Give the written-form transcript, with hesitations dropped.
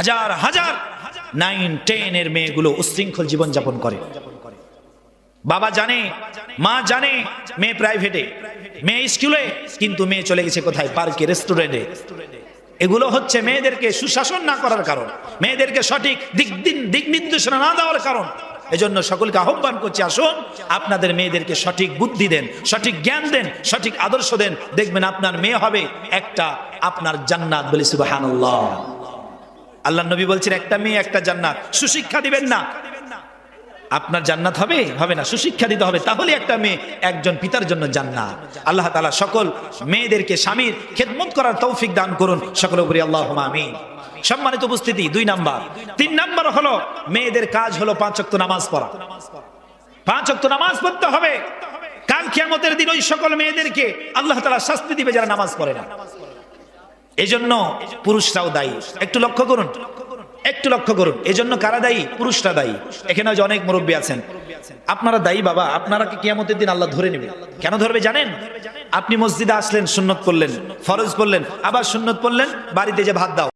হাজার হাজার 9-10 এর মেয়েগুলো উশৃঙ্খল জীবনযাপন করে। বাবা জানে, মা জানে মেয়ে প্রাইভেটে, মেয়ে স্কুলে, কিন্তু মেয়ে চলে গেছে কোথায়? পার্কে, রেস্টুরেন্টে। এগুলো হচ্ছে মেয়েদেরকে সুশাসন না করার কারণ, মেয়েদেরকে সঠিক দিক নির্দেশনা না দেওয়ার কারণ। এজন্য সকলকে আহ্বান করছি, আসুন আপনাদের মেয়েদেরকে সঠিক বুদ্ধি দেন, সঠিক জ্ঞান দেন, সঠিক আদর্শ দেন। দেখবেন আপনার মেয়ে হবে একটা আপনার জান্নাত। বলি সুবহানাল্লাহ। আল্লাহ নবী বলছেন একটা মেয়ে একটা জান্নাত। সুশিক্ষা দিবেন না, আপনার জান্নাত হবে হবে না, সুশিক্ষা দিতে হবে, তাহলে একটা মেয়ে একজন পিতার জন্য জান্নাত। আল্লাহ তাআলা সকল মেয়েদেরকে স্বামীর খেদমত করার তৌফিক দান করুন, সকলে বলি আল্লাহুম্মা আমিন। সম্মানিত উপস্থিতি, 2 নাম্বার। 3 নাম্বার হলো মেয়েদের কাজ হলো 5 ওয়াক্ত নামাজ পড়া। 5 ওয়াক্ত নামাজ পড়তে হবে। কাল কিয়ামতের দিন ওই সকল মেয়েদেরকে আল্লাহ তাআলা শাস্তি দিবে যারা নামাজ পড়ে না। এজন্য পুরুষরাও দায়ী। একটু লক্ষ্য করুন, একটু লক্ষ্য করুন। এজন্য কারা দায়ী? পুরুষরা দায়ী। এখানে যে অনেক মুরব্বী আছেন, আপনারা দায়ী বাবা। আপনারা কি কিয়ামতের দিন আল্লাহ ধরে নেবে। কেন ধরবে জানেন? আপনি মসজিদে আসলেন, সুন্নত পড়লেন, ফরজ পড়লেন, আবার সুন্নত পড়লেন, বাড়িতে যে ভাত দাও।